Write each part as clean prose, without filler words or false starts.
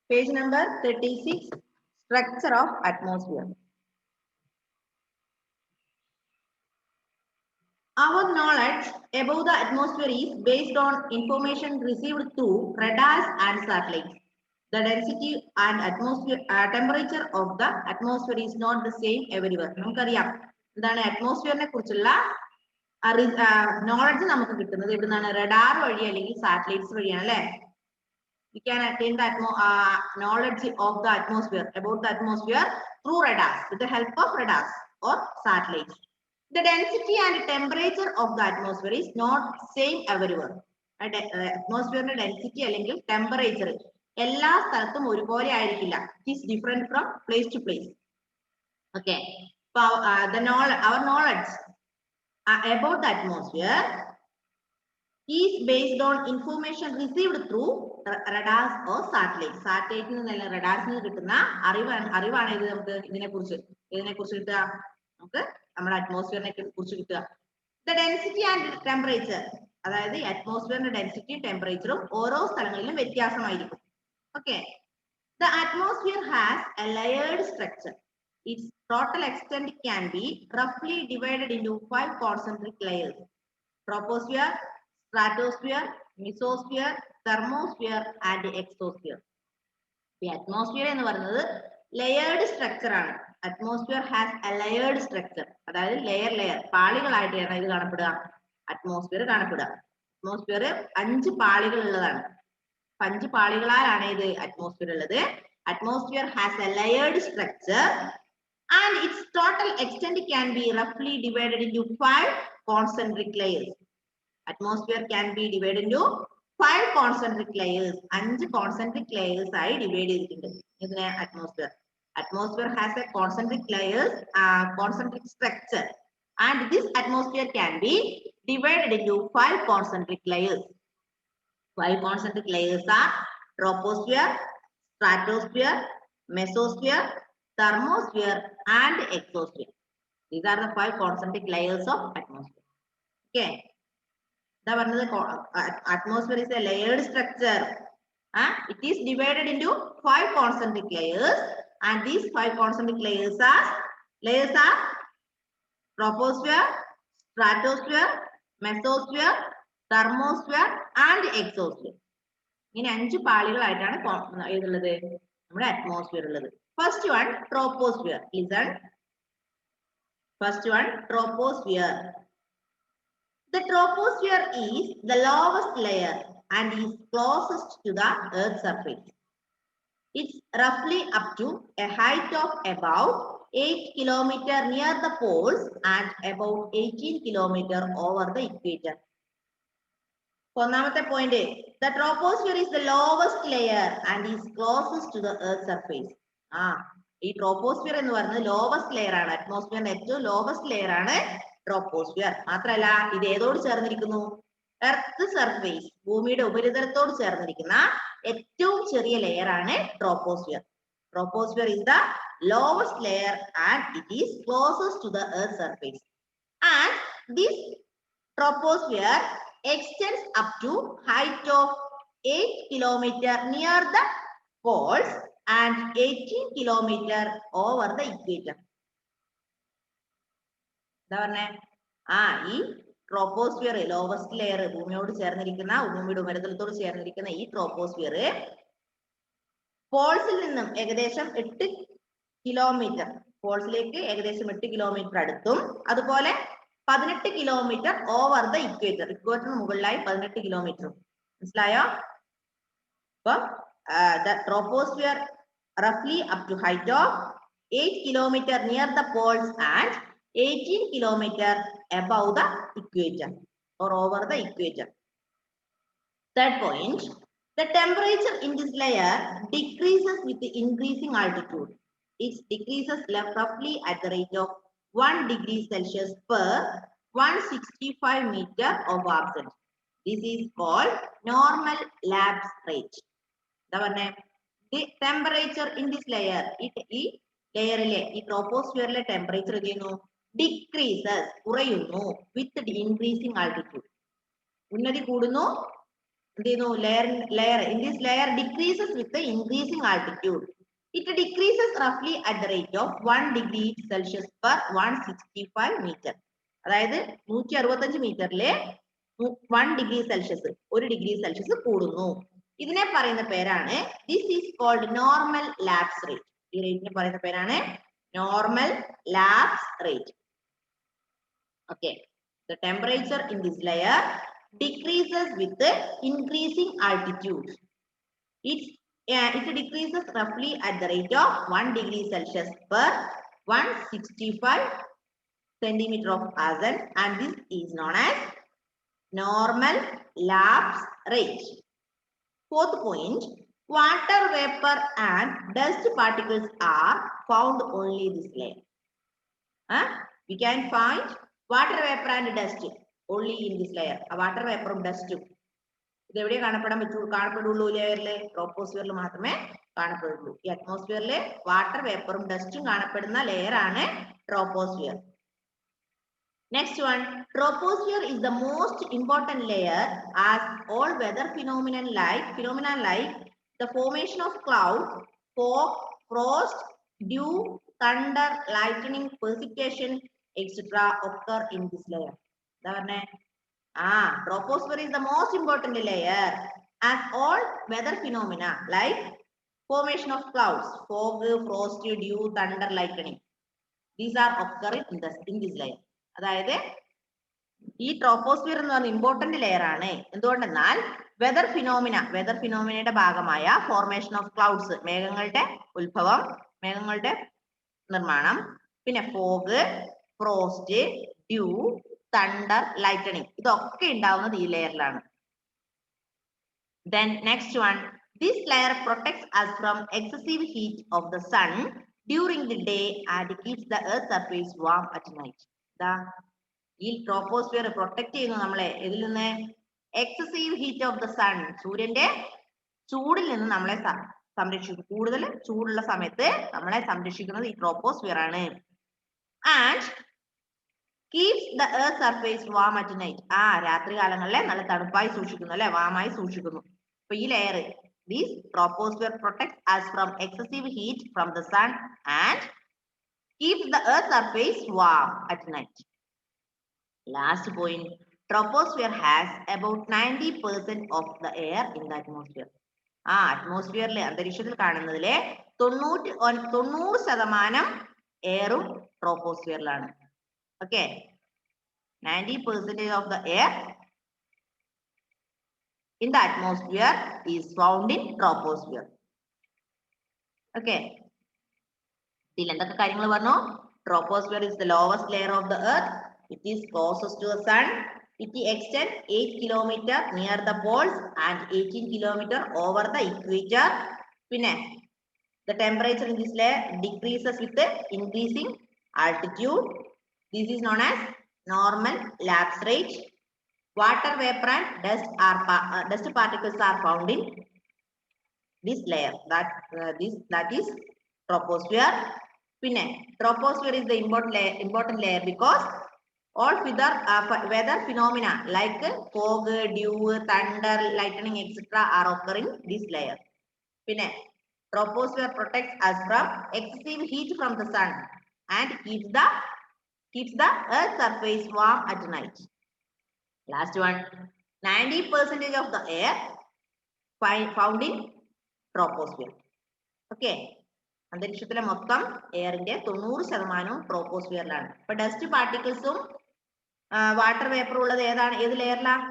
Page number 36, structure of atmosphere. Our knowledge about the atmosphere is based on information received through radars and satellites. The density and atmosphere temperature of the atmosphere is not the same everywhere. നമുക്കറിയാം എന്താണ് അറ്റ്മോസ്ഫിയറിനെ കുറിച്ചുള്ള knowledge നമുക്ക് കിട്ടുന്നത് ഇവിടുന്നാണ് radar വഴി അല്ലെങ്കിൽ satellites വഴിയാണ് അല്ലേ? We can attain the knowledge of the atmosphere, about the atmosphere through radars, with the help of radars or satellites. The density and temperature of the atmosphere is not same everywhere. Atmosphere density അല്ലെങ്കിൽ temperature എല്ലാ സ്ഥലത്തും ഒരുപോലെ ആയിരിക്കില്ല. It is different from place to place. Okay. So, our knowledge about the atmosphere is based on information received through radars or satellites. Satellite നിന്നല്ല radars നിന്ന് കിട്ടുന്ന അറിവാണ് ഇത് നമുക്ക് ഇതിനെക്കുറിച്ച് കിട്ടുക നമുക്ക് നമ്മുടെ അറ്റ്മോസ്ഫിയറിനെ കുറിച്ച് കിട്ടുക. The density and temperature, അതായത് അറ്റ്മോസ്ഫിയറിന്റെ ഡെൻസിറ്റിയും ടെമ്പറേച്ചറും ഓരോ സ്ഥലങ്ങളിലും വ്യത്യാസമായിരിക്കും. Okay. The atmosphere has a layered structure. Its total extent can be roughly divided into 5 concentric layers: troposphere, stratosphere, mesosphere, thermosphere and exosphere. The atmosphere എന്ന് പറയുന്നത് layered structure ആണ്. Atmosphere has a layered structure. അതായത് layer പാളികളായിട്ടാണ് ഇത് കാണപ്പെടുക. Atmosphere കാണപ്പെടുക. Atmosphere 5 പാളികൾ ഉള്ളതാണ്. 5 പാളികളാലാണ് ഇത് atmosphere ഉള്ളത്. Atmosphere has a layered structure and its total extent can be roughly divided into 5 concentric layers. Atmosphere can be divided into 5 concentric layers. 5 concentric layers ആയി divide ചെയ്തിട്ടുണ്ട് ഇതിനെ atmosphere. Atmosphere has a concentric structure and this atmosphere can be divided into 5 concentric layers. 5 concentric layers are troposphere, stratosphere, mesosphere, thermosphere and exosphere. These are the 5 concentric layers of atmosphere. Okay. Atmosphere is a layered structure. It is divided into 5 concentric layers and these 5 concentric layers are troposphere, stratosphere, mesosphere, thermosphere and exosphere. ഇങ്ങനെ 5 പാളികളായിട്ടാണ് ഏതുള്ളത് നമ്മുടെ atmosphere ഉള്ളത്. First one, troposphere. Listen. First one, troposphere. The troposphere is the lowest layer and is closest to the Earth's surface. It's roughly up to a height of about 8 km near the poles and about 18 km over the equator. ഒന്നാമത്തെ point, the troposphere is the lowest layer and is closest to the Earth's surface. ഈ troposphere എന്ന് പറയുന്നത് lowest layer ആണ്. അറ്റ്മോസ്ഫിയറിന്റെ ഏറ്റവും lowest layer ആണ് troposphere. മാത്രമല്ല ഇത് ഏതോട് ചേർന്നിരിക്കുന്നു? എർത്ത് സർഫേസ്, ഭൂമിയുടെ ഉപരിതലത്തോട് ചേർന്നിരിക്കുന്ന ഏറ്റവും ചെറിയ ലെയർ ആണ് troposphere. Troposphere is the lowest layer and it is closest to the Earth's surface. And this troposphere extends up to height of 8 km near the poles and 18 km over the equator. എന്താ പറഞ്ഞേ? ഈ troposphere lowest layer, ഭൂമിയോട് ചേർന്നിരിക്കുന്ന, ഭൂമിയുടെ ഉപരിതലത്തോട് ചേർന്നിരിക്കുന്ന ഈ troposphere പോൾസിൽ നിന്നും ഏകദേശം 8 കിലോമീറ്റർ, പോൾസിലേക്ക് ഏകദേശം 8 കിലോമീറ്റർ അടുത്തും അതുപോലെ 18 കിലോമീറ്റർ ഓവർ ദ ഇക്വേറ്റർ, ഇക്വേറ്ററിന് മുകളിലായി 18 കിലോമീറ്ററും. മനസ്സിലായോ? അപ്പൊ the troposphere roughly up to height of 8 km near the poles and 18 km above the equator or over the equator. Third point, the temperature in this layer decreases with the increasing altitude. It decreases roughly at the rate of 1 degree Celsius per 165 meter of absence. This is called normal lapse rate. The temperature in this layer, ഈ ലെയറിലെ ഈ ട്രോപ്പോസ്ഫിയറിലെ temperature ചെയ്യുന്നു decreases, കുറയുന്നു, വിത്ത് increasing altitude. ഉന്നതി കൂടുന്നു layer in this layer decreases with the increasing altitude. It decreases roughly at the rate of 1 degree Celsius per 165 meter. അതായത് 165 മീറ്ററിലെ 1 degree Celsius 1 degree Celsius കൂടുന്നു. ഇതിനെ പറയുന്ന പേരാണ് this is called normal lapse rate. ഈ റേറ്റിനെ പറയുന്ന പേരാണ് normal lapse rate. Okay, the temperature in this layer decreases with the increasing altitude. It decreases roughly at the rate of 1 degree Celsius per 165 centimeter of ascent, and this is known as normal lapse rate. Fourth point, water vapor and dust particles are found only in this layer. We can find water vapor and dust only in this layer. Water vapor and dust. ഇത് എവിടെ കാണപ്പെടുള്ളൂ ലെയറിലെ ട്രോപ്പോസ്ഫിയറിൽ മാത്രമേ കാണപ്പെടുള്ളൂ. ഈ അറ്റ്മോസ്ഫിയറിലെ water വേപ്പറും ഡസ്റ്റും കാണപ്പെടുന്ന layer ആണ് troposphere. Next one, troposphere is the most important layer as all weather phenomena like the formation of clouds, fog, frost, dew, thunder, lightning, precipitation, etc. occur in this layer. Troposphere is the most important layer as all weather phenomena like formation of clouds, fog, frost, dew, thunder, lightning. These are occurring in this layer. അതായത് ഈ troposphere എന്ന് പറഞ്ഞ important layer ആണ്. എന്തുകൊണ്ടെന്നാൽ weather ഫിനോമിനയുടെ ഭാഗമായ formation of clouds, മേഘങ്ങളുടെ ഉത്ഭവം, മേഘങ്ങളുടെ നിർമ്മാണം, പിന്നെ fog, frost, due, thunder, lightening, ഇതൊക്കെ ഉണ്ടാവുന്നത് ഈ ലെയറിലാണ്. Then next one, this layer protects us from excessive heat of the sun during the day and keeps the earth surface warm at night. ഈ troposphere protect ചെയ്യുന്നു നമ്മളെ ഇതിൽ നിന്ന്, excessive heat of the sun, സൂര്യന്റെ ചൂടിൽ നിന്ന് നമ്മളെ സംരക്ഷിക്കും. കൂടുതൽ ചൂടുള്ള സമയത്ത് നമ്മളെ സംരക്ഷിക്കുന്നത് ഈ ട്രോപ്പോസ്ഫിയർ ആണ്. And keeps the earth surface warm at night. രാത്രി കാലങ്ങളിലെ നല്ല തണുപ്പായി സൂക്ഷിക്കുന്നു, അല്ലെ, വാമായി സൂക്ഷിക്കുന്നു. അപ്പൊ ഈ layer, this troposphere protects us from excessive heat from the sun and keeps the earth surface warm at night. Last point, troposphere has about 90% of the air in the atmosphere. അറ്റ്മോസ്ഫിയറിലെ അന്തരീക്ഷത്തിൽ കാണുന്നതിലെ 90% എയറും ട്രോപ്പോസ്ഫിയറിലാണ്. Okay, 90% of the air in the atmosphere is found in troposphere. Okay. ഇതിൽ എന്തൊക്കെ കാര്യങ്ങൾ പറഞ്ഞു? Troposphere is the lowest layer of the earth. It is closest to the sun. It extends 8 km near the poles and 18 km over the equator. പിന്നെ the temperature in this layer decreases with the increasing altitude. This is known as normal lapse rate. Water vapor and dust particles are found in this layer. That is troposphere. പിന്നെ troposphere is the important layer because all weather phenomena like fog, dew, thunder, lightning, etc. are occurring in this layer. പിന്നെ troposphere protects us from excessive heat from the sun and keeps the earth surface warm at night. Last one, 90% of the air found in troposphere. Okay. അന്തരീക്ഷത്തിലെ മൊത്തം എയറിന്റെ 90% ട്രോപ്പോസ്ഫിയറിലാണ്. ഇപ്പൊ dust പാർട്ടിക്കിൾസും water വേപ്പറും ഉള്ളത് ഏത് ലെയറിലാണ്?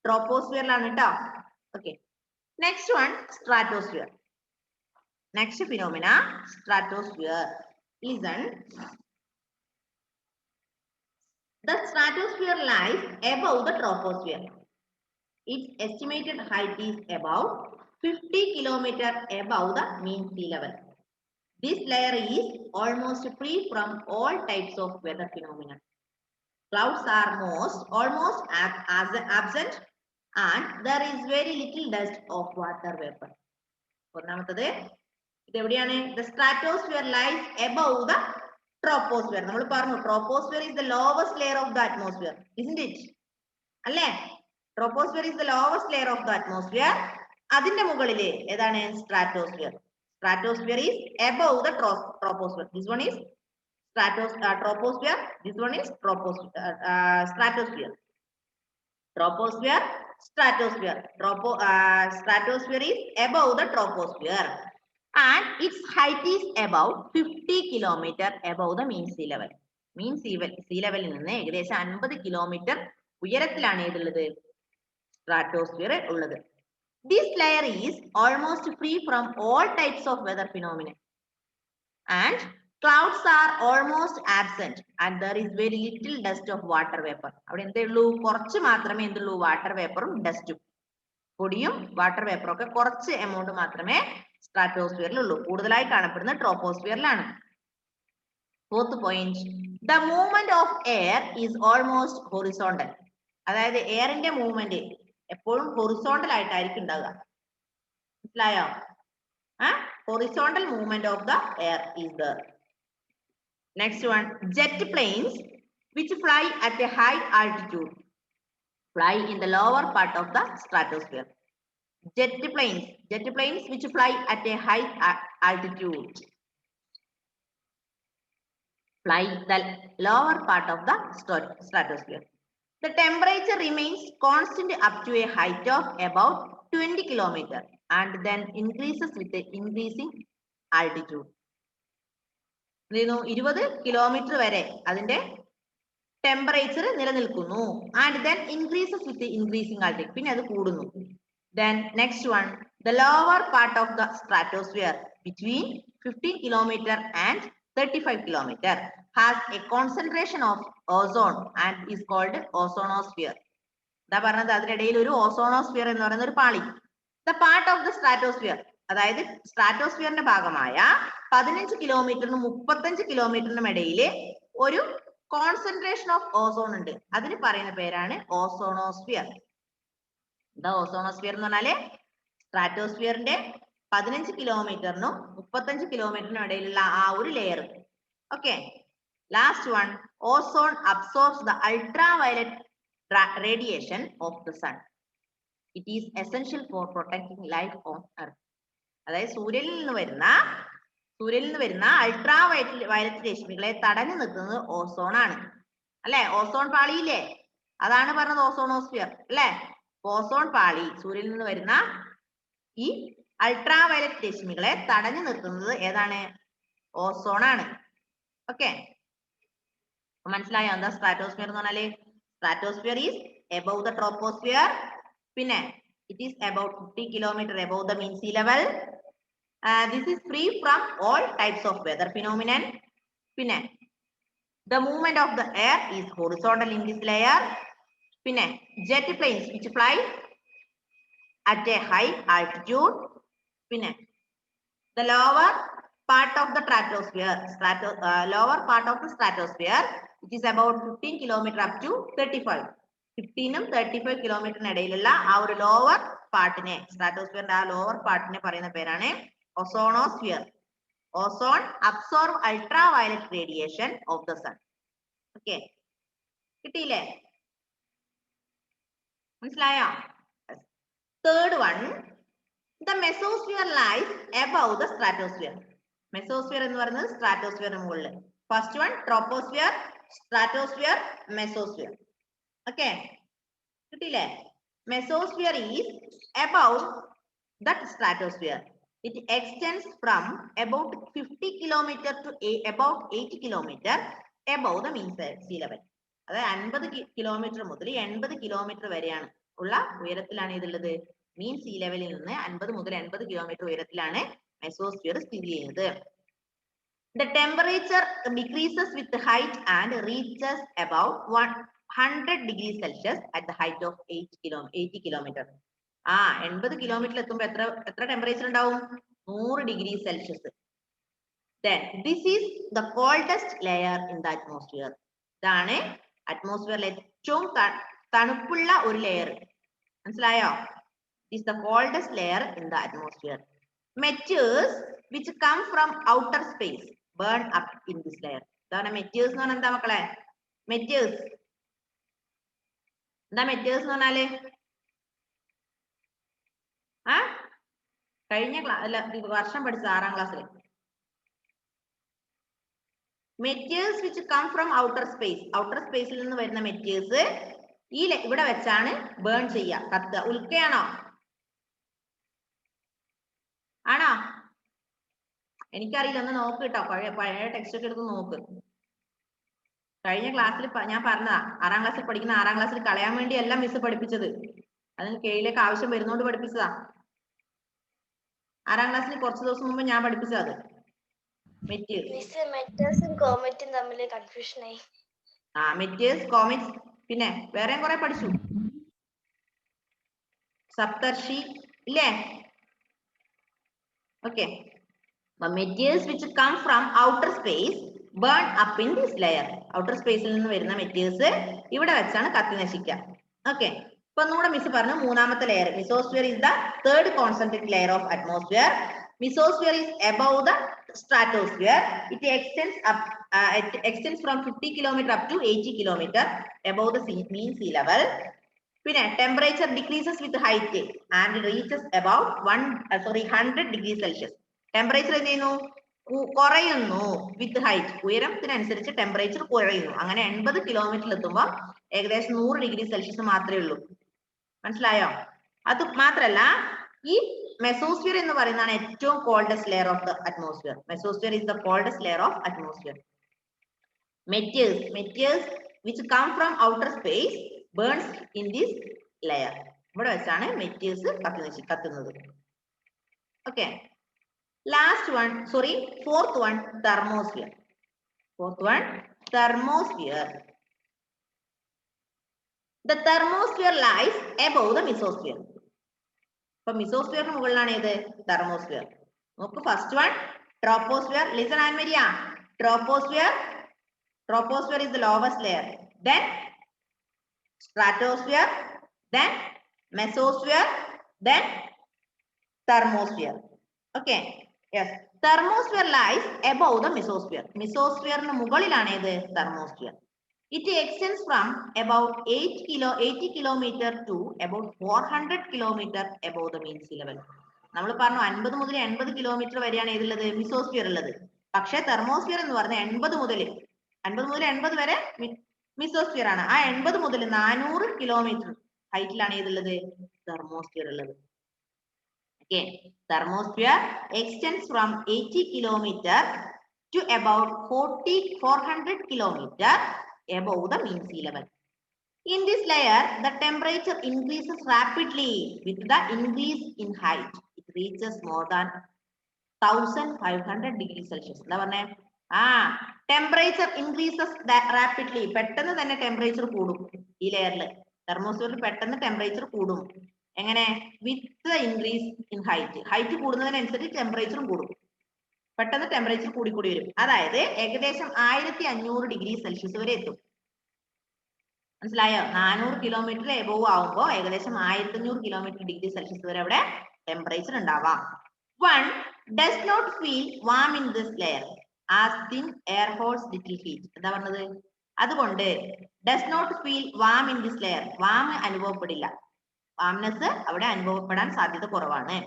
ട്രോപ്പോസ്ഫിയറിലാണ് കേട്ടോ. Okay, next one, stratosphere. Next phenomena, stratosphere. Listen, the stratosphere lies above the troposphere. Its estimated height is about 50 km above the mean sea level. This layer is almost free from all types of weather phenomena. Clouds are almost absent and there is very little dust of water vapor. ഒന്നാമത്തത് ഇത് എവിടെയാണ്? The stratosphere lies above the troposphere. നമ്മൾ പറഞ്ഞു troposphere is the lowest layer of the atmosphere, isn't it? അല്ലേ? Troposphere is the lowest layer of the atmosphere. അതിന്റെ മുകളിലെ ഏതാണ് stratosphere. Stratosphere is above the troposphere. This one is troposphere. This one is stratosphere. Troposphere, stratosphere. Stratosphere is above the troposphere. And its height is about 50 kilometer above the mean sea level. Mean sea level നിന്ന് ഏകദേശം 50 kilometre ഉയരത്തിലാണ് ഏതുള്ളത് stratosphere ഉള്ളത്. This layer is almost free from all types of weather phenomena and clouds are almost absent and there is very little dust of water vapor. അവിടെ എന്തേ ഉള്ളൂ കുറച്ച് മാത്രമേ എന്തുള്ളൂ വാട്ടർ വേപ്പറും ഡസ്റ്റും പൊടിയും വാട്ടർ വേപ്പറും ഒക്കെ കുറച്ച് എമൗണ്ട് മാത്രമേ സ്ട്രാറ്റോസ്ഫിയറിൽ ഉള്ളൂ. കൂടുതലായി കാണപ്പെടുന്ന ട്രോപ്പോസ്ഫിയറിലാണ്. Fourth point, the movement of air is almost horizontal. അതായത് എയറിന്റെ മൂവ്മെന്റ് എപ്പോഴും ഹൊറിസോണ്ടൽ ആയിട്ടായിരിക്കും ഉണ്ടാവുക. മനസ്സിലായോ? Horizontal movement of the air is there. Next one, jet planes which fly at a high altitude fly in the lower part of the stratosphere. Jet planes which fly at a high altitude fly the lower part of the stratosphere. The temperature remains constant up to a height of about 20 kilometers and then increases with the increasing altitude. 20 kilometre വരെ അതിന്റെ temperature നിലനിൽക്കുന്നു. And then increases with the increasing altitude. പിന്നെ അത് കൂടുന്നു. Then next one, the lower part of the stratosphere between 15 kilometer and 35 kilometer has a concentration of ozone and is called ozonosphere. എന്താ പറഞ്ഞത്? അതിനിടയിൽ ഒരു ഓസോണോസ്ഫിയർ എന്ന് പറയുന്ന ഒരു പാളി. The part of the stratosphere, അതായത് സ്ട്രാറ്റോസ്ഫിയറിന്റെ ഭാഗമായ 15 കിലോമീറ്ററിനും 35 കിലോമീറ്ററിനും ഇടയിൽ ഒരു കോൺസെൻട്രേഷൻ ഓഫ് ഓസോൺ ഉണ്ട്. അതിന് പറയുന്ന പേരാണ് ഓസോണോസ്ഫിയർ. എന്താ ഓസോണോസ്ഫിയർ എന്ന് പറഞ്ഞാല് സ്ട്രാറ്റോസ്ഫിയറിന്റെ 15 കിലോമീറ്ററിനും 35 കിലോമീറ്ററിനും ഇടയിലുള്ള ആ ഒരു layer. Okay. Last one, ozone absorbs the ultraviolet radiation of the sun. It is essential for protecting life on earth. അതായത് സൂര്യനിൽ നിന്ന് വരുന്ന അൾട്രാ വയലറ്റ് രശ്മികളെ തടഞ്ഞു നിർത്തുന്നത് ഓസോൺ ആണ്. അല്ലെ? ഓസോൺ പാളിയില്ലേ? അതാണ് പറഞ്ഞത് ഓസോണോസ്ഫിയർ അല്ലെ? ഓസോൺ പാളി സൂര്യനിൽ നിന്ന് വരുന്ന ഈ അൾട്രാ വയലറ്റ് രശ്മികളെ തടഞ്ഞു നിർത്തുന്നത് ഏതാണ്? ഓസോൺ ആണ്. ഓക്കെ. മനസ്സിലായോ എന്താ സ്ട്രാറ്റോസ്ഫിയർ എന്ന് പറഞ്ഞാല്? Stratosphere is above the troposphere. പിന്നെ it is about 50 kilometer above the mean sea level. This is free from all types of weather phenomenon. പിന്നെ the movement of the air is horizontal in this layer. പിന്നെ jet planes which fly at a high altitude. പിന്നെ the lower part of the lower part of the stratosphere, it is about 15 kilometer up to 35. 15 35 കിലോമീറ്ററിന് ഇടയിലുള്ള ആ ഒരു lower പാർട്ടിനെ, സ്ട്രാറ്റോസ്ഫിയറിന്റെ ആ lower പാർട്ടിനെ പറയുന്ന പേരാണ് ozonosphere. Ozone absorb ultraviolet radiation of the sun. Okay, കിട്ടിയില്ലേ? മനസ്സിലായോ? Third one, the mesosphere lies above the stratosphere. Mesosphere എന്ന് പറയുന്നത് സ്ട്രാറ്റോസ്ഫിയറിന് മുകളിൽ. First one troposphere, stratosphere, mesosphere. Okay, കിട്ടിയില്ലേ? Mesosphere is above that stratosphere. It extends from about 50 kilometer to about 80 kilometer above the mean sea level. അതായത് 50 kilometre മുതൽ 80 kilometre വരെയാണ് ഉള്ള ഉയരത്തിലാണ് ഇതുള്ളത്. മീൻ സീ ലെവലിൽ നിന്ന് 50 മുതൽ 80 കിലോമീറ്റർ ഉയരത്തിലാണ് മെസോസ്ഫിയർ സ്ഥിതി ചെയ്യുന്നത്. The temperature decreases with the height and reaches about 100 degrees Celsius at the height of 80 kilometer. 80 kilometre എത്തുമ്പോൾ എത്ര ടെമ്പറേച്ചർ ഉണ്ടാവും? 100 degree Celsius. Then this is the coldest layer in the atmosphere. ഇതാണ് അറ്റ്മോസ്ഫിയറിൽ ഏറ്റവും തണുപ്പുള്ള ഒരു ലെയർ. മനസ്സിലായോ? Is the coldest layer in the atmosphere. Meteors which come from outer space burn up in this layer. ഇതാണ് meteors എന്ന് പറഞ്ഞാൽ എന്താ മക്കളെ? മെറ്റേഴ്സ് എന്താ? മെറ്റേഴ്സ് എന്ന് പറഞ്ഞാല് ആ കഴിഞ്ഞ വർഷം പഠിച്ച 6ാം ക്ലാസ്സിൽ. Materials which come from outer space, outer സ്പേസിൽ നിന്ന് വരുന്ന മെറ്റീരിയൽസ് ഇവിടെ വെച്ചാണ് ബേൺ ചെയ്യുക, കത്തുക. ഉൽക്കയാണോ? ആണോ? എനിക്കറിയില്ല, ഒന്ന് നോക്ക് കേട്ടോ. പഴയ ടെക്സ്റ്റ് ഒക്കെ എടുത്ത് നോക്ക്. കഴിഞ്ഞ ക്ലാസ്സിൽ ഞാൻ പറഞ്ഞതാ, 6ാം ക്ലാസ്സിൽ പഠിക്കുന്ന 6ാം ക്ലാസ്സിൽ കളയാൻ വേണ്ടിയല്ല മിസ് പഠിപ്പിച്ചത്, അതിന് കീഴിലേക്ക് ആവശ്യം വരുന്നോണ്ട് പഠിപ്പിച്ചതാ. 6ാം ക്ലാസ്സിൽ കുറച്ച് ദിവസം മുമ്പ് ഞാൻ പഠിപ്പിച്ചത് അത്. മെറ്റേഴ്സും കോമറ്റും തമ്മിൽ കൺഫ്യൂഷൻ ആയി. മെറ്റേഴ്സ്, കോമറ്റ്സ്, പിന്നെ വേറെ കുറെ പഠിച്ചു. സപ്തർഷി ഇല്ലേ? Okay. Materials which come from outer space burn up in this layer. Outer സ്പേസിൽ നിന്ന് വരുന്ന മെറ്റീരിയൽസ് ഇവിടെ വെച്ചാണ് കത്തി നശിക്കുക. ഓക്കെ. ഇപ്പൊ ഒന്നുകൂടെ മിസ് പറഞ്ഞു, മൂന്നാമത്തെ layer mesosphere is the third concentric layer of atmosphere. Mesosphere is above the stratosphere. It extends from 50 km up to 80 km above the mean sea level. പിന്നെ temperature decreases with height and reaches about 100 degrees Celsius. Temperature എന്ത് ചെയ്യുന്നു? കുറയുന്നു വിത്ത് height. ഉയരത്തിനനുസരിച്ച് temperature കുറയുന്നു. അങ്ങനെ 80 കിലോമീറ്ററിൽ എത്തുമ്പോൾ ഏകദേശം 100 degree Celsius മാത്രമേ ഉള്ളൂ. മനസ്സിലായോ? അത് മാത്രല്ല, ഈ മെസോസ്ഫിയർ എന്ന് പറയുന്നതാണ് ഏറ്റവും coldest layer of the atmosphere. Mesosphere is the coldest layer of atmosphere. Meteors which come from outer space burns in this layer. ഇവിടെ വെച്ചാണ് മെറ്റീരിയൽസ് കത്തുന്നത്. Okay. Last one, sorry, fourth one, thermosphere. The thermosphere lies above the mesosphere. അപ്പൊ മിസോസ്ഫിയറിന് മുകളിലാണ് ഏത്? Thermosphere. നോക്ക്, first one troposphere. Listen and Maria. Troposphere is the lowest layer. Then stratosphere, then mesosphere, then thermosphere. Okay. Yes. Thermosphere lies above the mesosphere. Mesosphere ന് മുകളിലാണ് ഏത്? Thermosphere. It extends from about 80 kilometer to about 400 kilometer above the mean sea level. നമ്മൾ പറഞ്ഞു 50 മുതൽ 80 kilometre വരെയാണ് ഏതുള്ളത്? Mesosphere ഉള്ളത്. പക്ഷേ thermosphere എന്ന് പറഞ്ഞാൽ 80 മുതൽ 80 വരെ മിസോസ്ഫിയർ ആണ്. ആ 80 മുതൽ 400 കിലോമീറ്റർ ഹൈറ്റിലാണ് ഏതുള്ളത്? തെർമോസ്ഫിയർ ഉള്ളത്. Okay. Thermosphere extends from 80 kilometer to about 400 kilometer above the mean sea level. In this layer, the temperature increases rapidly with the increase in height. It reaches more than 1500 degrees Celsius. എന്താ പറഞ്ഞേ? temperature increases rapidly. പെട്ടെന്ന് തന്നെ temperature കൂടും ഈ ലെയറിൽ. തെർമോസ്ഫിയറിൽ പെട്ടെന്ന് temperature കൂടും. എങ്ങനെ? With the increase in height. Height കൂടുന്നതിനനുസരിച്ച് ടെമ്പറേച്ചറും കൂടും. പെട്ടെന്ന് ടെമ്പറേച്ചർ കൂടി വരും. അതായത് ഏകദേശം 1500 ഡിഗ്രി സെൽഷ്യസ് വരെ എത്തും. മനസ്സിലായോ? 400 കിലോമീറ്റർ എബോവ് ആവുമ്പോൾ ഏകദേശം 1500 കിലോമീറ്റർ ഡിഗ്രി സെൽഷ്യസ് വരെ അവിടെ ടെമ്പറേച്ചർ ഉണ്ടാവാം. One does not feel warm in this layer as thin air holds little heat. എന്താ പറഞ്ഞത്? അതുകൊണ്ട് does not feel warm in this layer. Warm അനുഭവപ്പെടില്ല. വാംനെസ് അവിടെ അനുഭവപ്പെടാൻ സാധ്യത കുറവാണ്.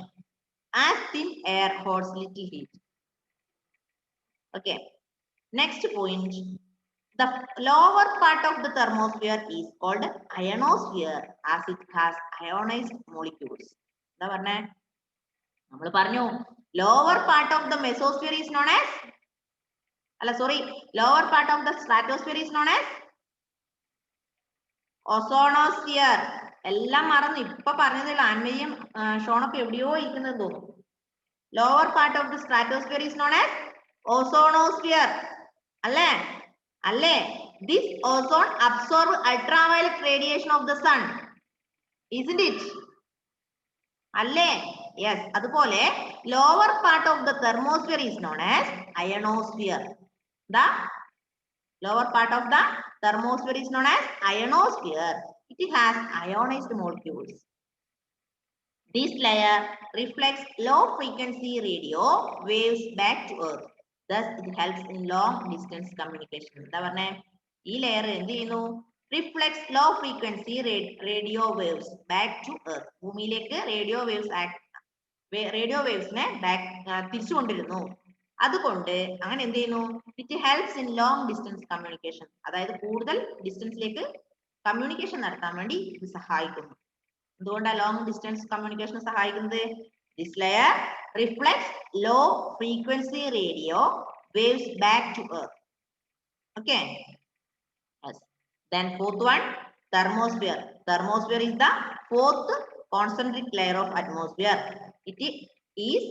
As thin air holds little heat. Okay. Next point. The lower part of the thermosphere is called ionosphere as it has ionized molecules. എന്താ പറഞ്ഞേ? നമ്മൾ പറഞ്ഞു lower part of the mesosphere is known as lower part of the stratosphere is known as ozonosphere. എല്ലാം മറന്നു. ഇപ്പൊ പറഞ്ഞതിൽ ആൻമയും ഷോണൊക്കെ എവിടെയോ ഇരിക്കുന്നത് തോന്നും. Lower part of the stratosphere is known as ozonosphere. അല്ലേ? This ozone absorbs ultraviolet radiation of the sun. Isn't it? അല്ലേ? Yes. അതുപോലെ lower part of the thermosphere is known as ionosphere. The lower part of the thermosphere is known as ionosphere. It has ionized molecules. This layer reflects low frequency radio waves back to Earth. Thus, it helps in long distance communication. എന്താ പറഞ്ഞേ? ഈ layer എന്ത് ചെയ്യുന്നു? Reflects low frequency radio waves back to Earth. ഭൂമിയിലേക്ക് radio waves radio വേവ്സിനെ തിരിച്ചു കൊണ്ടിരുന്നു. അതുകൊണ്ട് അങ്ങനെ എന്ത് ചെയ്യുന്നു? It helps in long distance communication. അതായത് കൂടുതൽ ഡിസ്റ്റൻസിലേക്ക് കമ്മ്യൂണിക്കേഷൻ നടത്താൻ വേണ്ടി ഇത് സഹായിക്കുന്നു. എന്തുകൊണ്ടാണ് ലോങ് ഡിസ്റ്റൻസ് കമ്മ്യൂണിക്കേഷൻ സഹായിക്കുന്നത്? This layer reflects low frequency radio waves back to earth. Okay. Yes. Then fourth one, thermosphere. Thermosphere is the fourth concentric layer of atmosphere. It is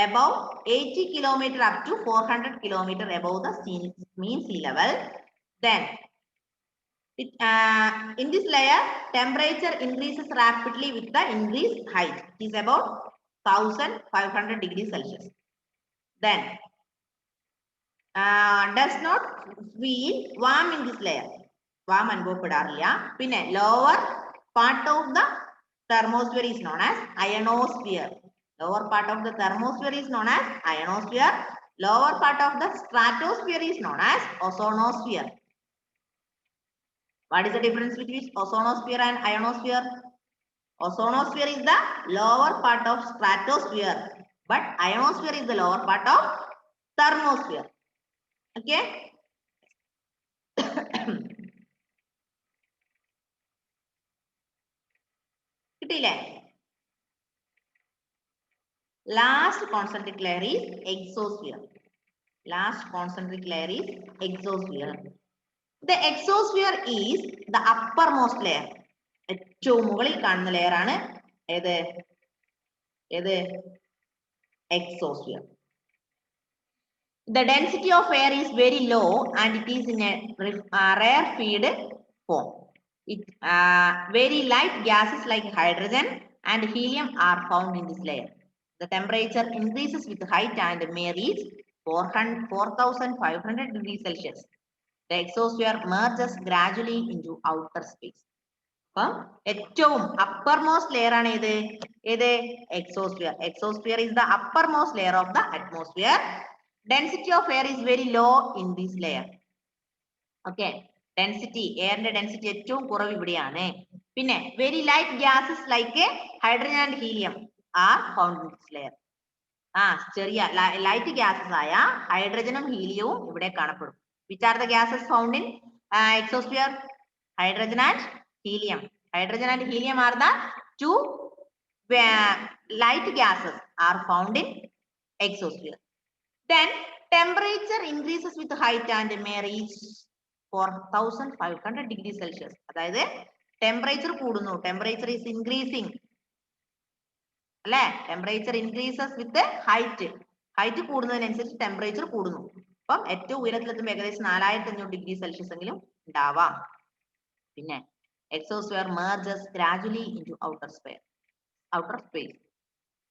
above 80 kilometer up to 400 kilometer above the mean sea level. Then in this layer, temperature increases rapidly with the increased height. It is about 1500 degrees Celsius. Then does not feel warm in this layer. Warm അനുഭവപ്പെടാറില്ല. പിന്നെ lower part of the thermosphere is known as ionosphere. Lower part of the thermosphere is known as ionosphere. Lower part of the stratosphere is known as ozonosphere. What is the difference between ozonosphere and ionosphere? Ozonosphere is the lower part of stratosphere, but ionosphere is the lower part of thermosphere. Okay. കിട്ടിയില്ലേ? Last concentric layer is exosphere. Last concentric layer is exosphere. The exosphere is the uppermost layer. ഏറ്റവും മുകളിൽ കാണുന്ന layer ആണ് ഏത്? Exosphere. The density of air is very low and it is in a rarefied form. Very light gases like hydrogen and helium are found in this layer. The temperature increases with height and may reach 4500 degrees Celsius. The exosphere merges gradually into outer space. ഏറ്റവും uppermost layer ആണ് ഏത്? Exosphere. Exosphere is the uppermost layer of the atmosphere. Density of air is very low in this layer. Okay. Density, airന്റെ density ഏറ്റവും കുറവ് ഇവിടെയാണ്. പിന്നെ very light gases like hydrogen and helium are found in this layer. ചെറിയ light gases ആയ ഹൈഡ്രജനും ഹീലിയവും ഇവിടെ കാണപ്പെടും. Which are the gases found in exosphere? Hydrogen and helium. Hydrogen and helium are the two light gases are found in exosphere. Then temperature increases with height and may reach 4500 degrees Celsius. അതായത് temperature കൂടുന്നു. Temperature is increasing. അല്ലേ? Temperature increases with height. Height കൂടുന്നതിനനുസരിച്ച് temperature കൂടുന്നു. അപ്പം ഏറ്റവും ഉയരത്തിലെത്തുമ്പോൾ ഏകദേശം 4500 degree Celsius എങ്കിലും ഉണ്ടാവാം. പിന്നെ exosphere merges gradually into outer space.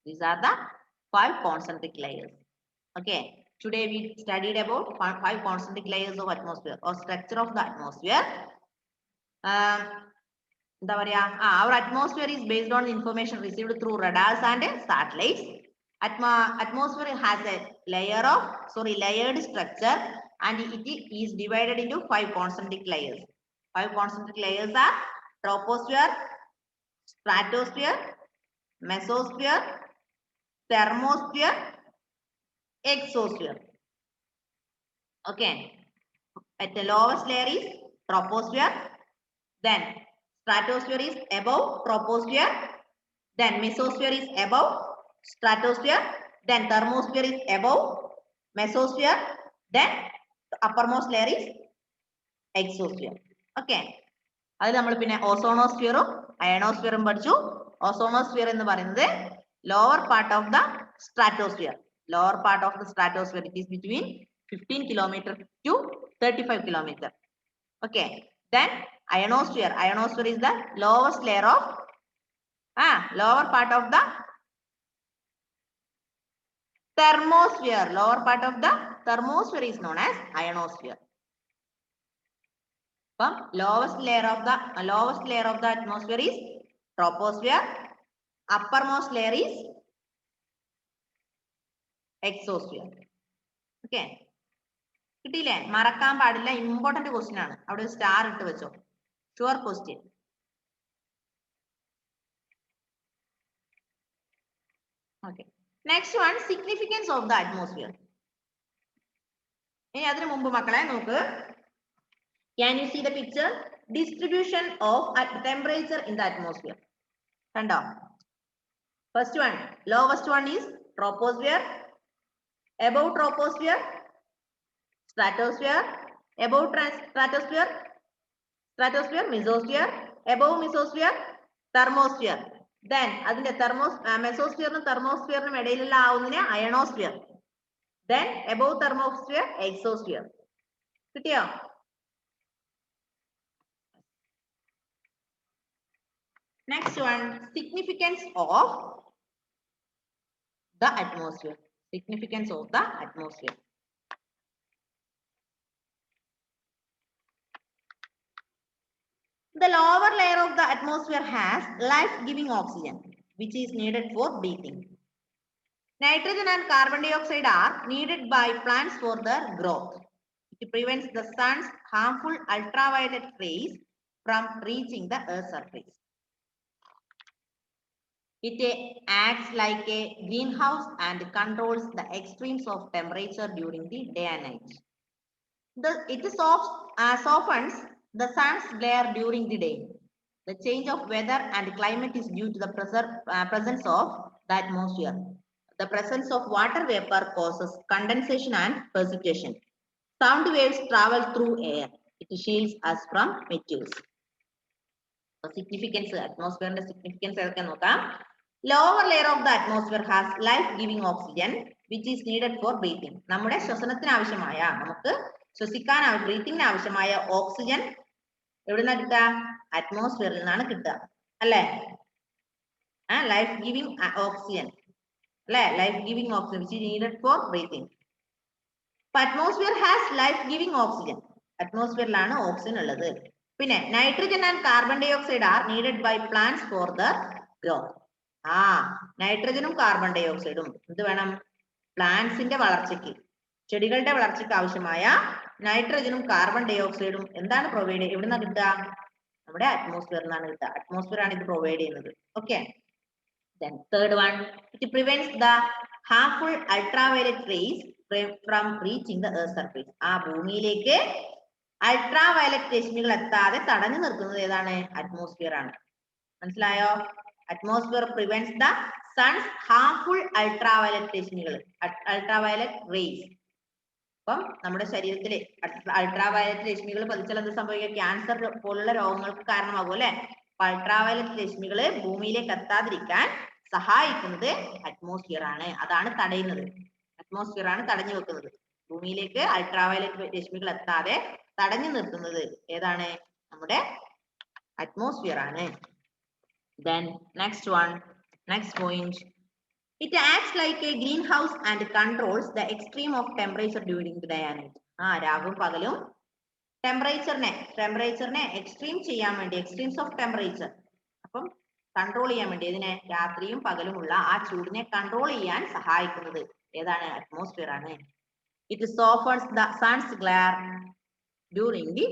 These are the 5 concentric layers. Okay. Today we studied about 5 concentric layers of atmosphere or structure of the atmosphere. Our atmosphere is based on the information received through radars and satellites. Atmosphere has a layered structure and it is divided into 5 concentric layers. 5 concentric layers are troposphere, stratosphere, mesosphere, thermosphere, exosphere. Okay. At the lowest layer is troposphere. Then stratosphere is above troposphere. Then mesosphere is above stratosphere. Then thermosphere is above mesosphere. Then the uppermost layer is exosphere. Okay. അതിൽ നമ്മൾ പിന്നെ ഓസോണോസ്ഫിയറും അയണോസ്ഫിയറും പഠിച്ചു. ഓസോണോസ്ഫിയർ എന്ന് പറയുന്നത് lower part of the stratosphere. Lower part of the stratosphere, it is between 15 kilometer to 35 kilometer. Okay. Then ionosphere. Ionosphere is the lowest layer of lower part of the thermosphere. Lower part of the thermosphere is known as ionosphere. Lowest layer of the atmosphere is troposphere. Uppermost layer is exosphere. Okay. കിട്ടിയില്ലേ? മറക്കാൻ പാടില്ല, important question ആണ്. അവിടെ star ഇട്ട് വെച്ചോ. Sure question. Okay. Next one, significance of the atmosphere. ഇനി അതിനു മുമ്പ് മക്കളെ നോക്ക്. Can you see the picture? Distribution of temperature in the atmosphere. കണ്ടോ? First one, lowest one is troposphere. Above troposphere, stratosphere. Above stratosphere, mesosphere. Above mesosphere, thermosphere. Then അതിന്റെ mesosphere thermosphere ഇടയിലുള്ള ആവുന്നതിനെ ionosphere. Then above thermosphere, exosphere. കിട്ടിയോ? Next one, significance of the atmosphere. Significance of the atmosphere. The lower layer of the atmosphere has life-giving oxygen, which is needed for breathing. Nitrogen and carbon dioxide are needed by plants for their growth. It prevents the sun's harmful ultraviolet rays from reaching the Earth's surface. It acts like a greenhouse and controls the extremes of temperature during the day and night. It softens the sun's glare during the day. The change of weather and climate is due to the presence of the atmosphere. The presence of water vapor causes condensation and precipitation. Sound waves travel through air. It shields us from meteors. The significance, atmosphere significance ഒക്കെ നോക്കാം. Lower layer of the atmosphere has life-giving oxygen, which is needed for breathing. നമ്മുടെ ശ്വസനത്തിന് ആവശ്യമായ, നമുക്ക് ശ്വസിക്കാൻ ബ്രീത്തിങ്ങിന് ആവശ്യമായ oxygen എവിടുന്നാ കിട്ടുക? അറ്റ്മോസ്ഫിയറിൽ നിന്നാണ് കിട്ടുക, അല്ലേ? ലൈഫ് ഗിവിംഗ് ഓക്സിജൻ, അല്ലെ? Life giving oxygen which is needed for breathing. Atmosphere has life giving oxygen. അറ്റ്മോസ്ഫിയറിലാണ് ഓക്സിജൻ ഉള്ളത്. പിന്നെ nitrogen and carbon dioxide are needed by plants for the growth. നൈട്രജനും കാർബൺ ഡൈ ഓക്സൈഡും എന്ത് വേണം? പ്ലാന്റ്സിന്റെ വളർച്ചയ്ക്ക്, ചെടികളുടെ വളർച്ചയ്ക്ക് ആവശ്യമായ നൈട്രജനും കാർബൺ ഡൈ ഓക്സൈഡും എന്താണ് പ്രൊവൈഡ് ചെയ്യുക? എവിടുന്നാ കിട്ടുക? നമ്മുടെ അറ്റ്മോസ്ഫിയറിൽ നിന്നാണ് കിട്ടുക. അറ്റ്മോസ്ഫിയർ ആണ് ഇത് പ്രൊവൈഡ് ചെയ്യുന്നത്. Okay. Then third one, it prevents the harmful ultraviolet rays from reaching the Earth's surface. ഭൂമിയിലേക്ക് അൾട്രാവയലറ്റ് രശ്മികൾ എത്താതെ തടഞ്ഞു നിർത്തുന്നത് ഏതാണ്? അറ്റ്മോസ്ഫിയർ ആണ്. മനസ്സിലായോ? Atmosphere prevents the sons harmful ultraviolet രശ്മികൾ, അൾട്രാവയലറ്റ് റേസ്. അപ്പം നമ്മുടെ ശരീരത്തിൽ അൾട്രാവയലറ്റ് രശ്മികൾ പതിച്ചാൽ എന്ത് സംഭവിക്കുക? ക്യാൻസർ പോലുള്ള രോഗങ്ങൾക്ക് കാരണമാകും, അല്ലെ? അൾട്രാവയലറ്റ് രശ്മികൾ ഭൂമിയിലേക്ക് എത്താതിരിക്കാൻ സഹായിക്കുന്നത് അറ്റ്മോസ്ഫിയർ ആണ്. അതാണ് തടയുന്നത്. അറ്റ്മോസ്ഫിയർ ആണ് തടഞ്ഞു വെക്കുന്നത്. ഭൂമിയിലേക്ക് അൾട്രാവയലറ്റ് രശ്മികൾ എത്താതെ തടഞ്ഞു നിർത്തുന്നത് ഏതാണ്? നമ്മുടെ അറ്റ്മോസ്ഫിയർ ആണ്. Then next one, next point. It acts like a greenhouse and controls the extreme of temperature during the day and night. രാവും പകലും ടെമ്പറേച്ചറിനെ എക്സ്ട്രീം ചെയ്യാൻ വേണ്ടി, എക്സ്ട്രീംസ് ഓഫ് ടെമ്പറേച്ചർ അപ്പം കൺട്രോൾ ചെയ്യാൻ വേണ്ടി, ഇതിനെ രാത്രിയും പകലുമുള്ള ആ ചൂടിനെ കൺട്രോൾ ചെയ്യാൻ സഹായിക്കുന്നത് ഏതാണ്? അറ്റ്മോസ്ഫിയർ ആണ്. It softens the sun's glare during the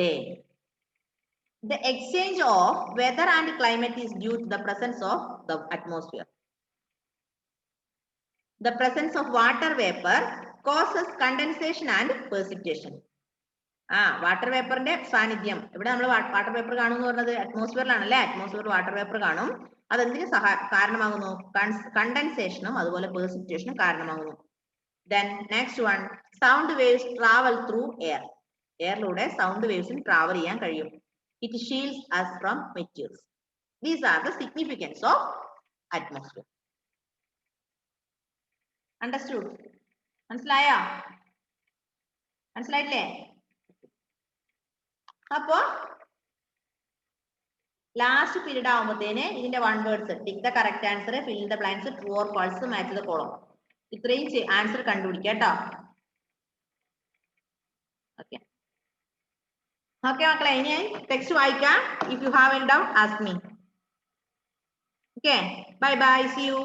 day. The exchange of weather and climate is due to the presence of the atmosphere. The presence of water vapor causes condensation and precipitation. Water വേപ്പറിന്റെ സാന്നിധ്യം, ഇവിടെ നമ്മൾ water vapour കാണുമെന്ന് പറഞ്ഞത് അറ്റ്മോസ്ഫിയറിലാണല്ലേ? Atmosphere water vapour കാണും. അതെന്തിന് കാരണമാകുന്നു? കണ്ടൻസേഷനും അതുപോലെ precipitation കാരണമാകുന്നു. Then next one, sound waves travel through air. എയറിലൂടെ സൗണ്ട് വേവ്സിന് ട്രാവൽ ചെയ്യാൻ കഴിയും. It shields us from meteors. These are the significance of atmosphere. Understood? മനസ്സിലായോ? മനസ്സിലായില്ലേ? അപ്പോ ലാസ്റ്റ് പീരീഡ് ആവുമ്പോഴത്തേന് ഇതിന്റെ one words, tick the correct answer, fill in the blanks, true or false, match the column, ഇത്രയും answer കണ്ടുപിടിക്കുക കേട്ടോ. Okay okay മക്കളെ, ഇനി ടെക്സ്റ്റ് വായിക്കാം. If you have any doubt ask me. Okay, bye bye, see U.